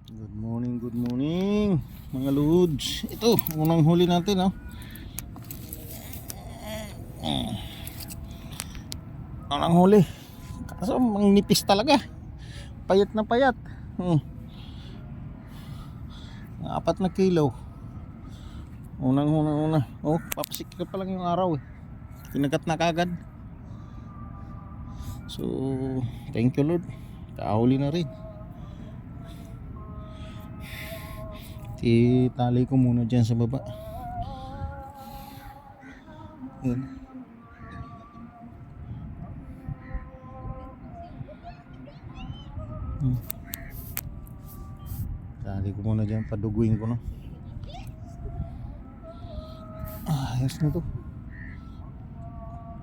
Good morning mga lods. Ito, unang huli natin, no? Unang huli. Kaso mangnipis talaga. Payat na payat. 4 kilo. Unang. Oh, papasikip pa lang yung araw eh. Kinagat na kagad. So, thank you Lord. Kahuli na rin. Itali ko muna dyan sa baba. Yan. Tali ko muna dyan, paduguin ko, no. Ayos na to.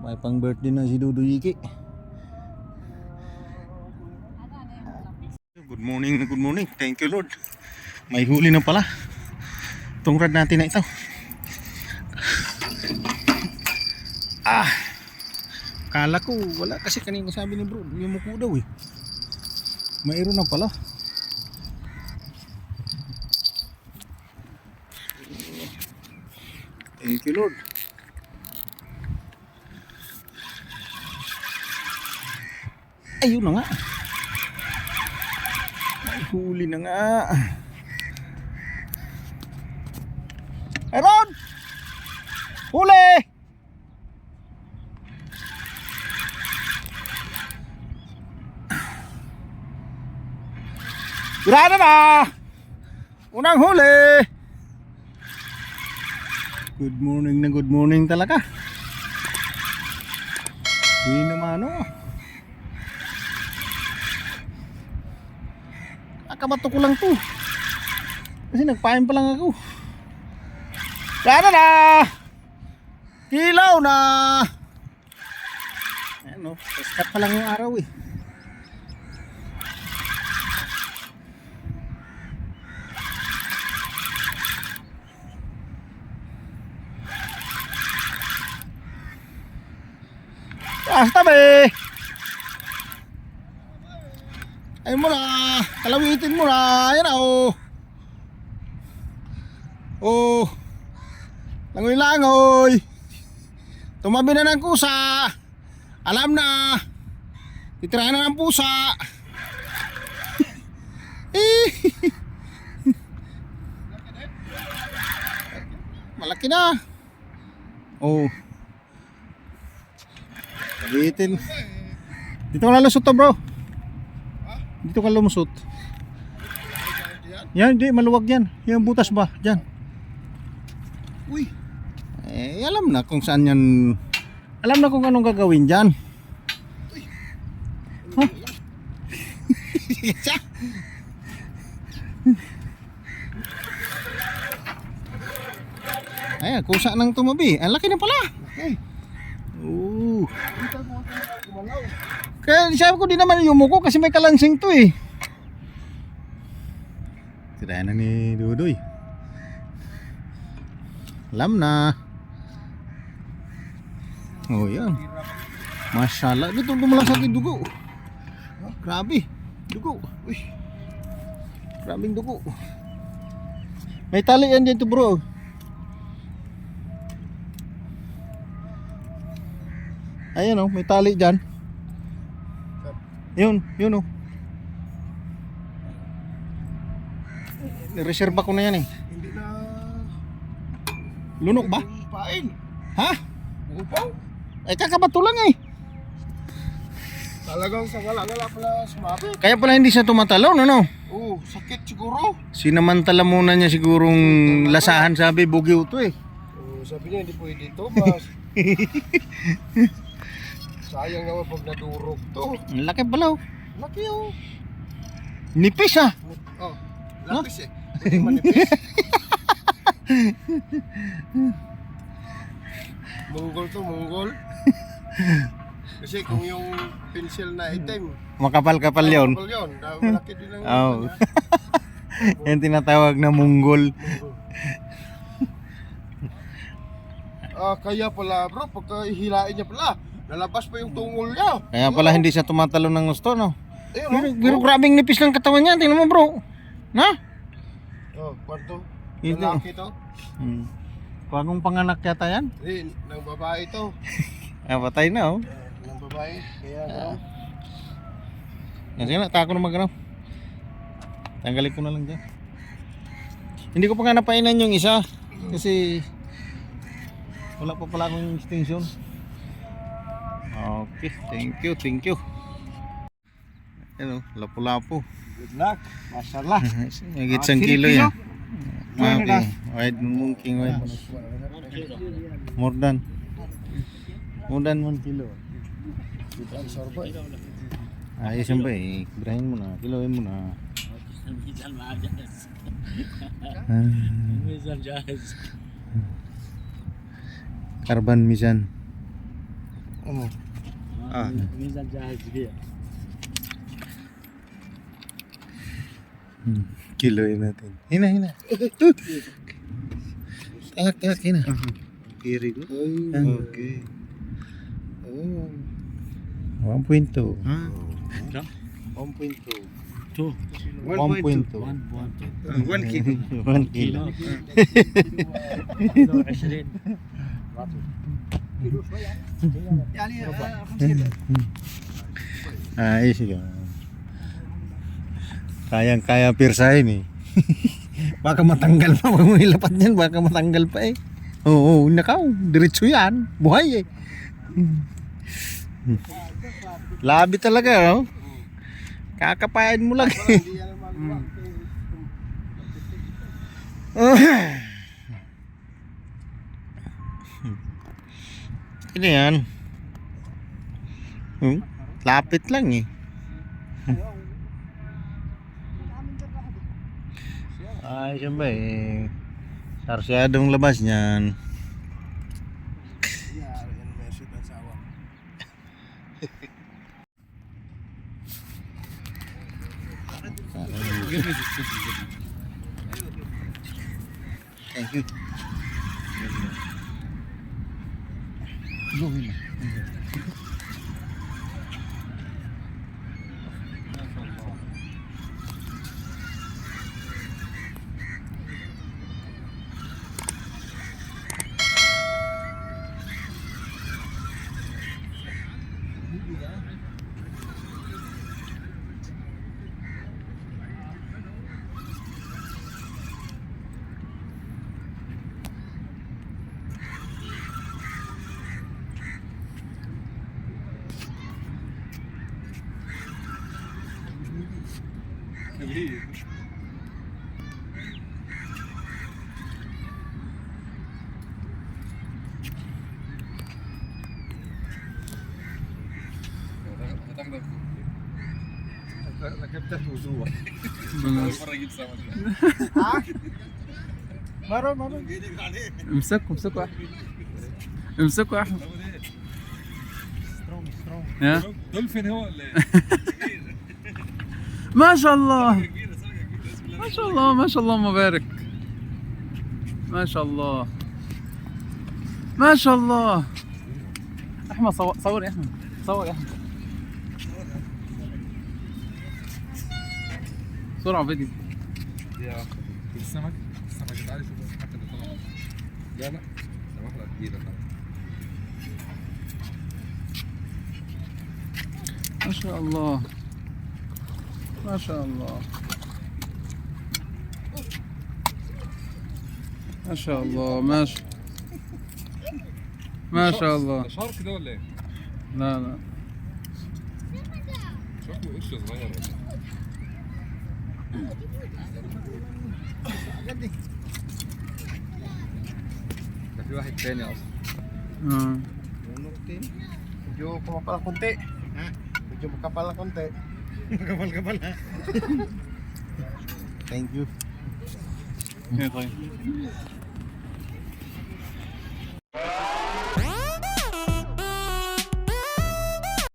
May pang birthday na si Dudu Yiki. Good morning. Thank you Lord. May huli na pala. Itong rod natin na ito. Kala ko wala kasi kanina sabi ni bro, yung muko daw eh. Mayroon na pala. Thank you Lord. Ayun na nga. May huli na nga. Aaron! Huli! Grana na! Unang huli! Good morning talaga. Hindi naman Kakabato ko lang to. Kasi nagpain pa lang ako. Grana na! Kilaw na! Ayan o, start pa lang yung araw eh. Basta be! Ayun mo na, kalawitin mo na. Ayan o. Oh, langoy. Tumabi na ng kusa. Alam na. Titirahan na ng pusa. Malaki na. Oh. Kabitin. Dito ka lalusot to bro. Dito ka lumusot. Yan, di maluwag yan. Yung butas ba? Diyan. Uy. Alam na kung saan yan. Alam na kung anong gagawin dyan. Uy. Huh? Ayan, kusa nang tumabi. Ang laki na pala. Okay. Kaya sabi ko di naman yumuko kasi may kalansing to eh. Tirayan na ni Dudoy. Alam na. Oh yan. Masyaallah. Dito dumalang sa akin dugo. Grabe. Dugo. Uy. Grabing dugo. May tali yan dito bro. Ayan o, may tali dyan. Yun o. Reserva ko na yan eh. Hindi na lunok ba? pain. Ha? Upaw? Kakabato lang eh. Talagang sa wala pala sumabi. Kaya pala hindi siya tumatalaw, no? Oo, sakit siguro. Sinamantala muna niya sigurong lasahan, sabi, bugiw to eh. Oo, sabi niya hindi pwede ito, bas. Sayang naman pag nadurog to. Ang laki pala oh. Laki oh. Nipis ah. Oh, lapis eh. Hindi manipis. Monggol. Kasi kung yung pencil na itim, Makapal-kapal yun. kapal yun. Malaki din ang Oh. Yan tinatawag na munggol. Kaya pala bro, pagka hilain niya pala, nalabas pa yung tungol niya. Kaya pala hindi siya tumatalo ng gusto, no? Ayun, Pero grabing nipis ng katawan niya. Tingnan mo bro. Na? Oh, kwarto. Ito. Lalaki to. Bagong panganak yata yan. Hindi, ng babae to. Patay na oh. Ng babae. Kaya gano'n. Sige na, tako na mag-ano. Tanggalin ko na lang dyan. Hindi ko pa nga napainan yung isa. Kasi wala pa pala akong extension. Okay, thank you. Ano, lapu-lapu. Good luck. Mashallah. Higit 1 kilo yan. Okay, wide mungking wide. More than 1 kilo. Ayos yan ba eh. Ibrahin mo na, kiloin mo na. الميزان معاه جاهز الميزان جاهز Karban misan. Ano? الميزان جاهز بيع Kiloin natin. Hina. Tangak, hina. Kiri ko. Okay. Oh. 1.2. 1.2. 1.2 1 kilo. 1 kilo. كيلو 20 Yani 50. Ayos yun. Kayang-kaya pirsahin eh. Baka matanggal pa. Pag may lapat niyan, baka matanggal pa eh. Oo, nakaw. Diretso yan. Buhay eh. Labi talaga, no? Kakapayan mo lang eh. Hindi yan magawa. Ano yan? Lapit lang eh. Ay, siyempre eh. Sarsyadong labas niyan. Yan message ang sawa. Thank you. امسكوا يا احمد امسكوا يا احمد ها دولفين هو ولا ايه؟ ما شاء الله ما شاء الله اللهم بارك ما شاء الله ما شاء الله احمد صور يا احمد صور يا احمد بسرعه فيديو يا السمك تعالى شوف السمك اللي طلع لا ده واحده كبيره طبعا ما شاء الله ما شاء الله ما شاء الله ما شاء الله ده شارك ده ولا ايه؟ لا شكله قرش صغير ولا ايه؟ ده في واحد تاني اصلا Medyo kumapal konti. Medyo makapal na konti. Kapal ha. Thank you. طيب